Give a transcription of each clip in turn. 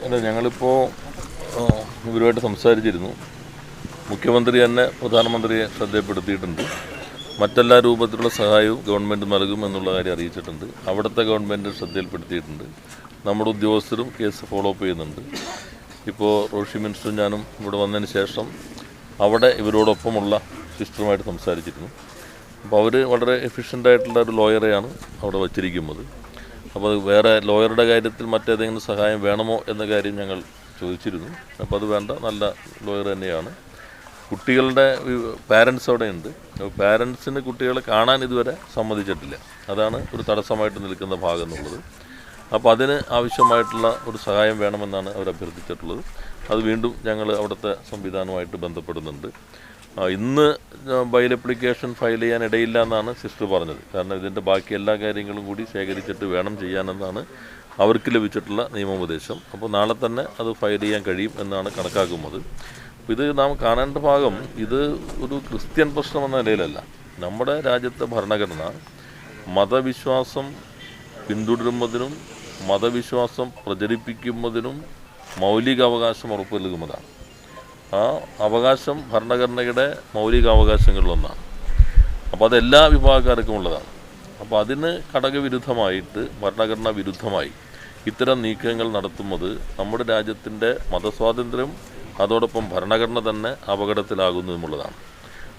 അല്ല, ഞങ്ങളിപ്പോൾ ഇവരുമായിട്ട് സംസാരിച്ചിരുന്നു. മുഖ്യമന്ത്രി തന്നെ പ്രധാനമന്ത്രിയെ ശ്രദ്ധപ്പെടുത്തിയിട്ടുണ്ട്. മറ്റെല്ലാ രൂപത്തിലുള്ള സഹായവും ഗവൺമെൻറ് നൽകുമെന്നുള്ള കാര്യം അറിയിച്ചിട്ടുണ്ട്. അവിടുത്തെ ഗവൺമെൻറ് ശ്രദ്ധയിൽപ്പെടുത്തിയിട്ടുണ്ട്. നമ്മുടെ ഉദ്യോഗസ്ഥരും കേസ് ഫോളോ അപ്പ് ചെയ്യുന്നുണ്ട്. ഇപ്പോൾ റോഷി മിനിസ്റ്ററും ഞാനും ഇവിടെ വന്നതിന് ശേഷം അവിടെ ഇവരോടൊപ്പമുള്ള സിസ്റ്ററുമായിട്ട് സംസാരിച്ചിരുന്നു. അപ്പോൾ അവർ വളരെ എഫിഷ്യൻ്റായിട്ടുള്ള ഒരു ലോയറെയാണ് അവിടെ വച്ചിരിക്കുന്നത്. അപ്പോൾ അത് വേറെ ലോയറുടെ കാര്യത്തിൽ മറ്റേതെങ്കിലും സഹായം വേണമോ എന്ന കാര്യം ഞങ്ങൾ ചോദിച്ചിരുന്നു. അപ്പോൾ അത് വേണ്ട, നല്ല ലോയർ തന്നെയാണ്. കുട്ടികളുടെ പാരൻസ് അവിടെ ഉണ്ട്. പാരൻസിന് കുട്ടികളെ കാണാൻ ഇതുവരെ സമ്മതിച്ചിട്ടില്ല. അതാണ് ഒരു തടസ്സമായിട്ട് നിൽക്കുന്ന ഭാഗം എന്നുള്ളത്. അപ്പോൾ അതിന് ആവശ്യമായിട്ടുള്ള ഒരു സഹായം വേണമെന്നാണ് അവർ അഭ്യർത്ഥിച്ചിട്ടുള്ളത്. അത് വീണ്ടും ഞങ്ങൾ അവിടുത്തെ സംവിധാനവുമായിട്ട് ബന്ധപ്പെടുന്നുണ്ട്. ഇന്ന് ബൈൽ അപ്ലിക്കേഷൻ ഫയൽ ചെയ്യാൻ ഇടയില്ല എന്നാണ് സിസ്റ്റർ പറഞ്ഞത്. കാരണം ഇതിൻ്റെ ബാക്കി എല്ലാ കാര്യങ്ങളും കൂടി ശേഖരിച്ചിട്ട് വേണം ചെയ്യാനെന്നാണ് അവർക്ക് ലഭിച്ചിട്ടുള്ള നിയമോപദേശം. അപ്പോൾ നാളെ തന്നെ അത് ഫയൽ ചെയ്യാൻ കഴിയും എന്നാണ് കണക്കാക്കുന്നത്. ഇത് നാം കാണേണ്ട ഭാഗം, ഇത് ഒരു ക്രിസ്ത്യൻ പ്രശ്നം എന്ന നിലയിലല്ല. നമ്മുടെ രാജ്യത്തെ ഭരണഘടന മതവിശ്വാസം പിന്തുടരുന്നതിനും മതവിശ്വാസം പ്രചരിപ്പിക്കുന്നതിനും മൗലിക അവകാശം ഉറപ്പു നൽകുന്നതാണ്. ആ അവകാശം ഭരണഘടനയുടെ മൗലികാവകാശങ്ങളിലൊന്നാണ്. അപ്പോൾ അതെല്ലാ വിഭാഗക്കാർക്കും ഉള്ളതാണ്. അപ്പോൾ അതിന് ഘടകവിരുദ്ധമായിട്ട്, ഭരണഘടനാ വിരുദ്ധമായി ഇത്തരം നീക്കങ്ങൾ നടത്തുന്നത് നമ്മുടെ രാജ്യത്തിൻ്റെ മതസ്വാതന്ത്ര്യം, അതോടൊപ്പം ഭരണഘടന തന്നെ അപകടത്തിലാകുന്നു എന്നുള്ളതാണ്.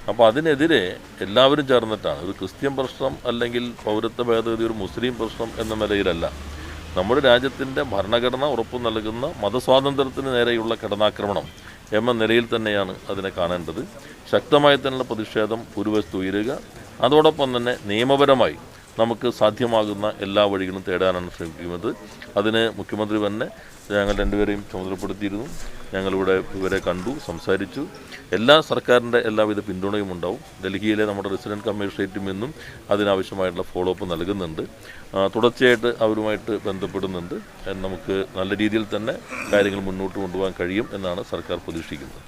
അപ്പോൾ അതിനെതിരെ എല്ലാവരും ചേർന്നിട്ടാണ്. ഒരു ക്രിസ്ത്യൻ പ്രശ്നം അല്ലെങ്കിൽ പൗരത്വ ഭേദഗതി ഒരു മുസ്ലിം പ്രശ്നം എന്ന നിലയിലല്ല. നമ്മുടെ രാജ്യത്തിൻ്റെ ഭരണഘടന ഉറപ്പു നൽകുന്ന മതസ്വാതന്ത്ര്യത്തിന് നേരെയുള്ള കടന്നാക്രമണം എന്ന നിലയിൽ തന്നെയാണ് അതിനെ കാണേണ്ടത്. ശക്തമായി തന്നെയുള്ള പ്രതിഷേധം ഒരു വശത്ത് ഉയരുക, അതോടൊപ്പം തന്നെ നിയമപരമായി നമുക്ക് സാധ്യമാകുന്ന എല്ലാ വഴികളും തേടാനാണ് ശ്രമിക്കുന്നത്. അതിന് മുഖ്യമന്ത്രി തന്നെ ഞങ്ങൾ രണ്ടുപേരെയും ചുമതലപ്പെടുത്തിയിരുന്നു. ഞങ്ങളിവിടെ ഇവരെ കണ്ടു, സംസാരിച്ചു. സർക്കാരിൻ്റെ എല്ലാവിധ പിന്തുണയും ഉണ്ടാവും. ഡൽഹിയിലെ നമ്മുടെ റെസിഡൻറ്റ് കമ്മീഷണറേറ്റിൽ നിന്നും അതിനാവശ്യമായിട്ടുള്ള ഫോളോ അപ്പ് നൽകുന്നുണ്ട്. തുടർച്ചയായിട്ട് അവരുമായിട്ട് ബന്ധപ്പെടുന്നുണ്ട്. നമുക്ക് നല്ല രീതിയിൽ തന്നെ കാര്യങ്ങൾ മുന്നോട്ട് കൊണ്ടുപോകാൻ കഴിയും എന്നാണ് സർക്കാർ പ്രതീക്ഷിക്കുന്നത്.